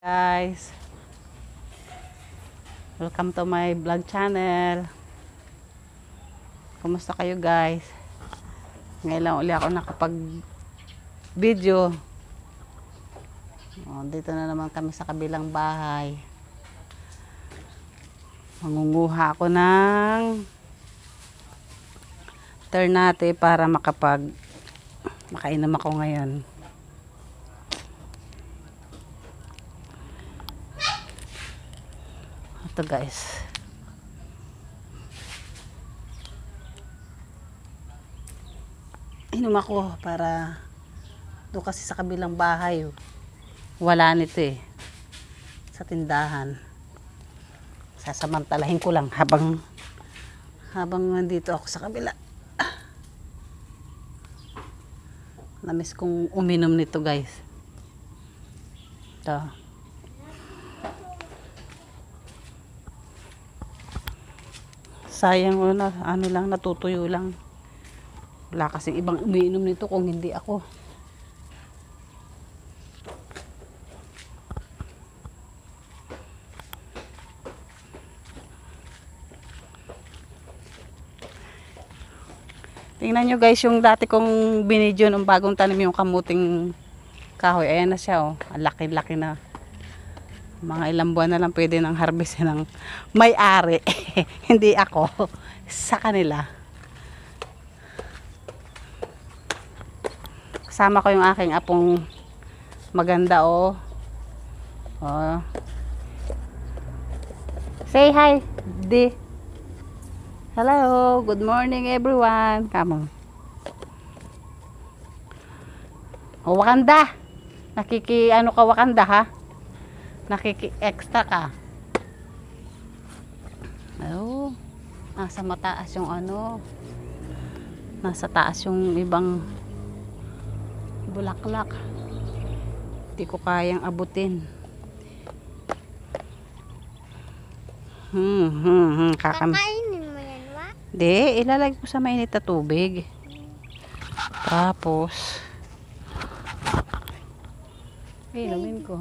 Guys, welcome to my vlog channel. Kumusta kayo guys? Ngayon lang uli ako nakapag video. Dito na naman kami sa kabilang bahay. Mangunguha ako ng ternate para makainom ako ngayon. Ito guys, inom ako para doon kasi sa kabilang bahay wala nito sa tindahan. Sasamantalahin ko lang habang nandito ako sa kabila. Namiss kong uminom nito guys. Ito. Sayang ano lang, natutuyo lang. Wala kasi ibang umiinom nito kung hindi ako. Tingnan nyo guys yung dati kong binidyo ng bagong tanim yung kamuting kahoy. Ayan na siya Ang laki-laki na. Mga ilang buwan na lang pwede nang harvestin ng may-ari. Hindi ako. Sa kanila. Kasama ko yung aking apong maganda Say hi, Di. Hello, good morning everyone. Come on. Wakanda. Ano ka Wakanda ha? Nakiki-extra ka. Nasa mataas yung nasa taas yung ibang bulaklak. Hindi ko kayang abutin. Kakainin mo yan, wa? Di, ilalagay ko sa mainit na tubig. Tapos inumin ko.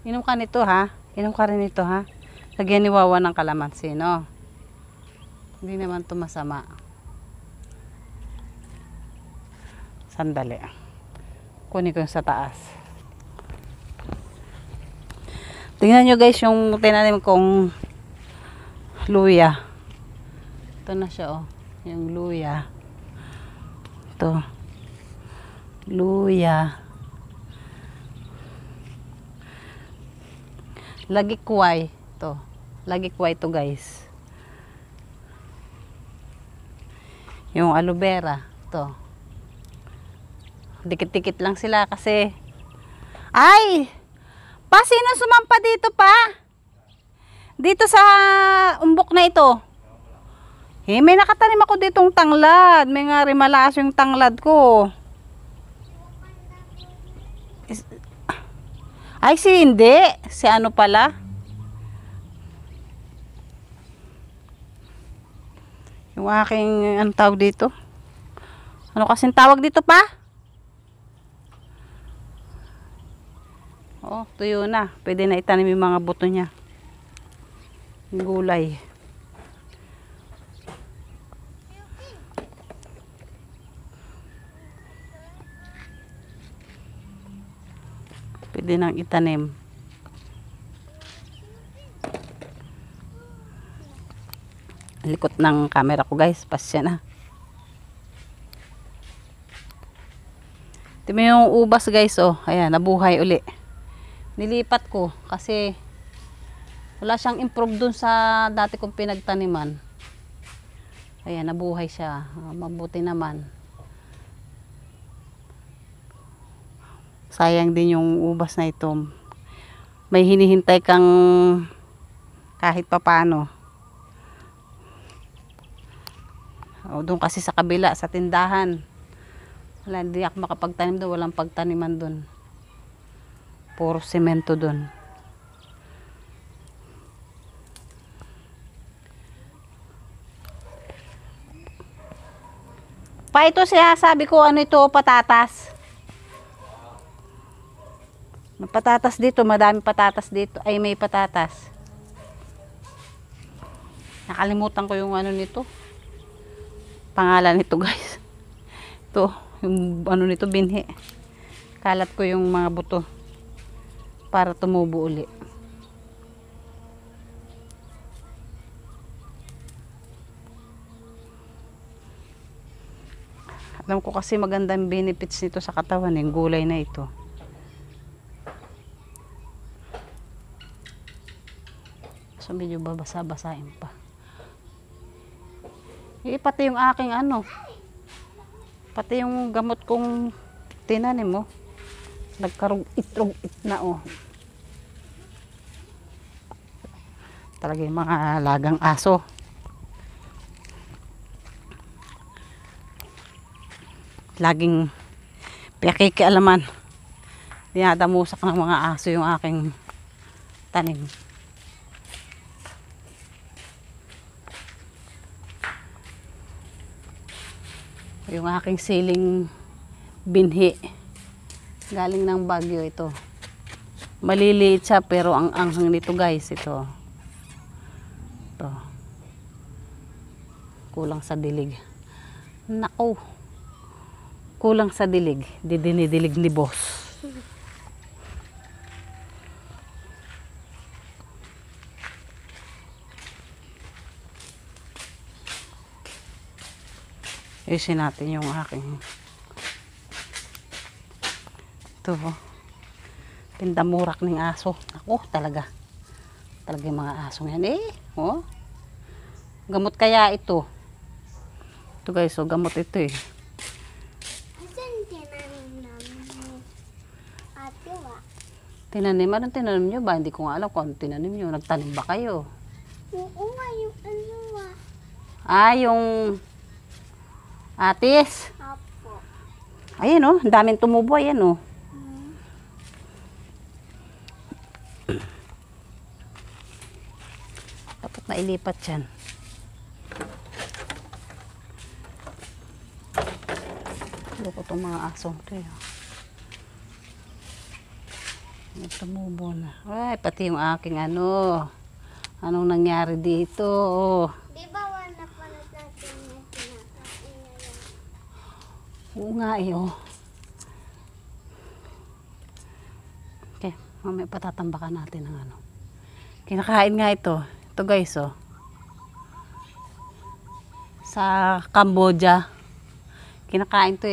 Inom ka nito ha. Inom ka rin nito ha. Lagyan ni Wawa ng kalamansi, no? Hindi naman ito masama. Sandali. Kunin ko yung sa taas. Tingnan nyo guys yung tinanim kong luya. Ito na siya Yung luya. Ito. Luya. Lagikway to. Lagikway to guys. Yung aloe vera to. Dikit-dikit lang sila kasi sino sumampa dito pa? Dito sa umbok na ito. May nakatanim ako ditong tanglad. May nga rimalaas yung tanglad ko. Hindi. Si ano pala? Yung aking, anong tawag dito? Ano kasing tawag dito pa? Tuyo na. Pwede na itanim yung mga buto niya. Yung gulay. Pwede nang itanim. Likot ng camera ko guys. Pasya na. Ito yung ubas guys Ayan, nabuhay uli. Nilipat ko kasi wala siyang improve dun sa dati kong pinagtaniman. Ayan, nabuhay siya. Mabuti naman. Sayang din yung ubas na ito. May hinihintay kang kahit papano. Doon kasi sa kabila, sa tindahan. Wala, hindi ako makapagtanim doon. Walang pagtaniman doon. Puro semento doon. Ito siya, sabi ko ano ito, patatas. Patatas dito, madami patatas dito. Ay, may patatas. Nakalimutan ko yung ano nito. Pangalan nito, guys. Ito, yung ano nito, binhi. Kalat ko yung mga buto para tumubo uli. Alam ko kasi magandang benefits nito sa katawan, yung gulay na ito. So medyo babasa-basahin pa. Pati yung aking ano, pati yung gamot kong tinanim mo, nagkarug-it na oh. Talaga yung mga lagang aso. Laging pinakikialaman. Dinadamusak ng mga aso yung aking tanim. Yung aking siling binhi. Galing ng Baguio ito. Maliliit siya pero ang anghang nito, guys, ito. Ito. Kulang sa dilig. Nako. Kulang sa dilig. Dinidilig ni boss. Ayusin natin yung aking ito, pindamurak ng aso. Ako, talaga yung mga aso yan oh. Gamot kaya ito. Ito, guys, so gamot ito Asan tinanim namin ni Ate Wa? Tinanim? Anong tinanim nyo ba? Hindi ko nga alam kung tinanim nyo. Nagtanim ba kayo? Oo nga, yung ano wa. Yung atis. Apo. Ayan oh, ang daming tumubo. Ayan oh. Dapat nailipat yan. Loko itong mga asong ito may tumubo na. Ay, pati yung aking ano. Anong nangyari dito? Di ba wala pa natin yung kinakain na yan? Oo nga oh. Okay, mamaya patatambakan natin ng ano. Kinakain nga ito. Ito, guys, oh. Sa Cambodia. Kinakain to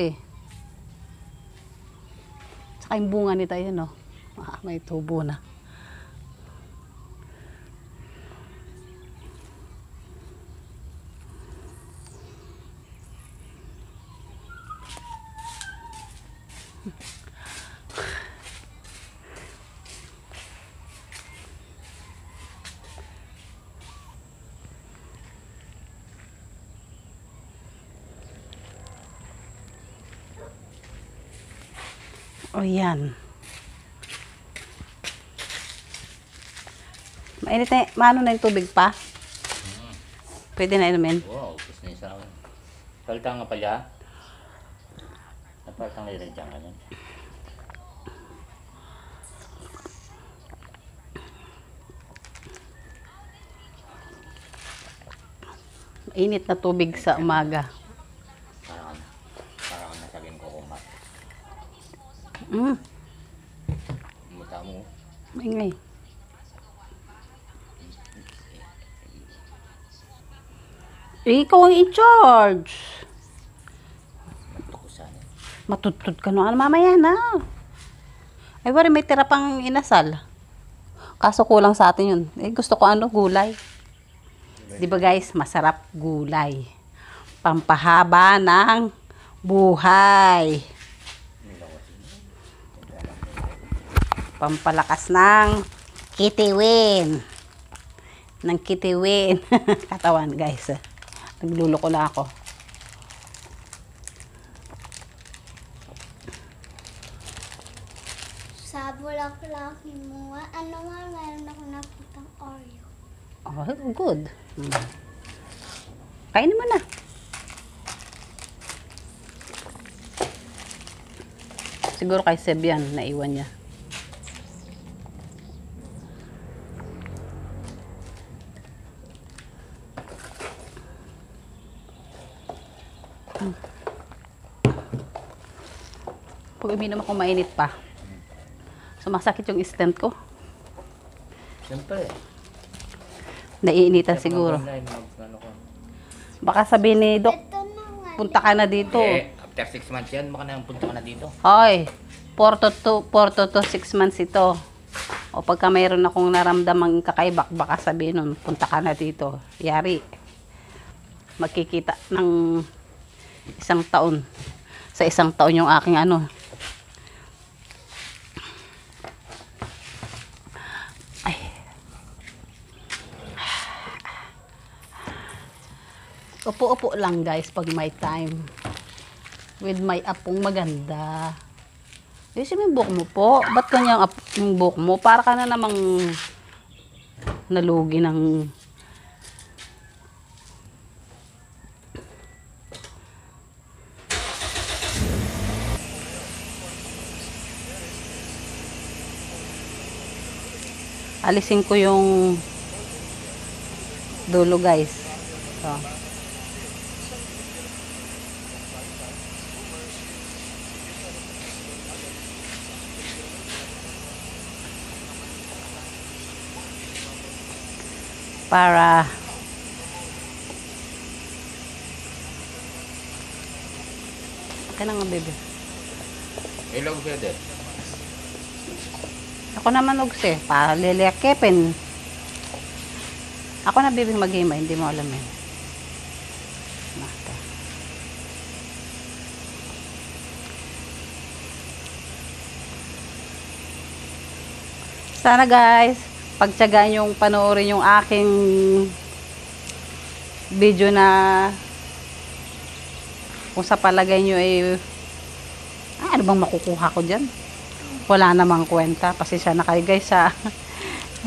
Saka yung bunga nito, yun oh. May tubo na. O yan. Mainit na, maano na yung tubig pa? Pwede na inumin. Wow, gusto niya sa akin. Paltang nga pala. Napaltang nga rin dyan ka nun. Mainit na tubig sa umaga. Parang nasagin ko kumat. Muta mo. Ingay. Ikaw ang in-charge. Matukusan. Matutod ka no. Ano mamaya na. Ay, wari may tira pang inasal. Kaso kulang sa atin yun. Gusto ko gulay. Di ba, guys? Masarap gulay. Pampahaba ng buhay. Pampalakas ng kitiwin. Ng kitiwin. Katawan, guys. Nagluloko na ako. Sa bulaklak mo, ano nga, meron ako nakitang Oreo. Oh, good. Kainin mo na. Siguro kay Seb yan, naiwan niya. Kung uminom ako mainit pa. Sumasakit yung stent ko. Siyempre. Naiinitan siguro. Baka sabihin ni Doc, Ito na nga. punta ka na dito. After 6 months yan, baka na punta ka na dito. Hoy, 4 to 6 months ito. O pagka mayroon akong naramdamang kakaibak, baka sabihin nun, punta ka na dito. Yari. Magkikita ng 1 taon. Sa 1 taon yung aking ano. Ay. Upo-upo lang guys pag may time. With my apong maganda. Ayusin mo yung buhok mo po. Ba't kanyang yung buhok mo? Para ka na namang nalugi ng... Alisin ko yung dulo guys. So. Para okay na nga bebe. Ilog pwede. Ako naman ugse, para lilekepin. Ako na bibing mag-ima, hindi mo alam eh. Basta. Sana guys, pagtiyagaan yung panoorin yung aking video na kung sa palagay nyo ay ano bang makukuha ko dyan? Wala namang kwenta. Pasensya na kayo guys ha.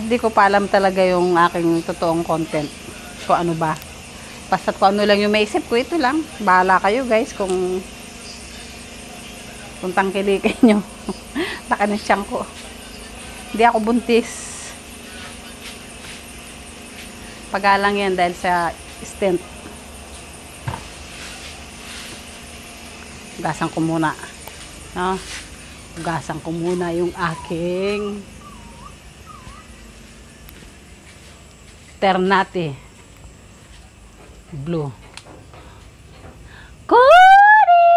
Hindi ko pa alam talaga yung aking totoong content. Kung ano ba. Basta't kung ano lang yung maisip ko, ito lang. Bahala kayo guys kung tangkilikin nyo. Nakanisyang ko. Hindi ako buntis. Pagalang yan dahil sa stent. Gasan ko muna. No? Hugasan ko muna yung aking Ternate blue. Cody!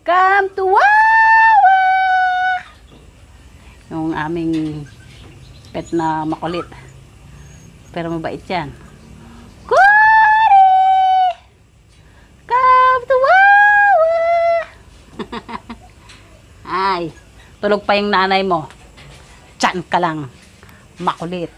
Come to Wawa! Yung aming pet na makulit. Pero mabait yan. Cody! Come to Wawa! Ay, tulog pa yung nanay mo. Tiyan ka lang. Makulit.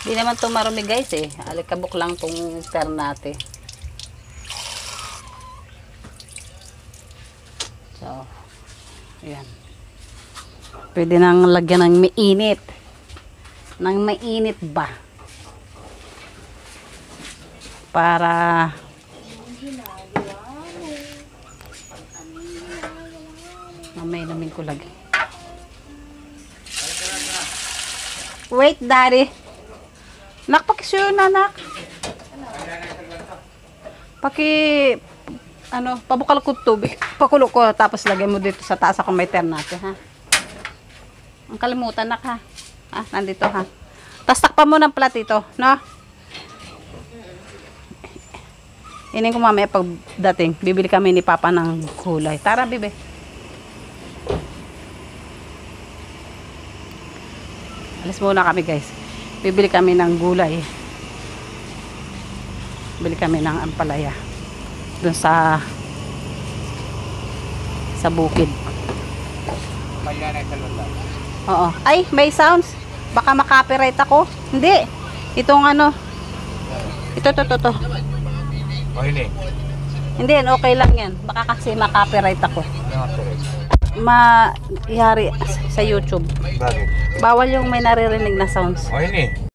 Hindi naman ito marumi guys eh. Alikabok lang itong Ternate. So, ayan. Pwede nang lagyan ng mainit. Nang mainit ba? Para mamay namin ko lagi. Wait, daddy. Nakpakisyo na, nak. Pabukal ko tubig. Pakulo ko, tapos lagay mo dito sa taas ako may Ternate, ha? Ang kalimutan na ka. Nandito ha. Tapos takpan mo ng platito, no? Inin ko mamaya pagdating. Bibili kami ni Papa ng gulay. Tara, bibi. Alis muna kami, guys. Bibili kami ng gulay. Bili kami ng ampalaya. Doon sa bukid. Oo. Ay, may sounds. Baka makapiright ako. Hindi. Itong ano. Ito. Hindi, okay lang yan. Baka kasi makapiright ako. Yari sa YouTube. Bakit? Bawal yung may naririnig na sounds. O yun eh.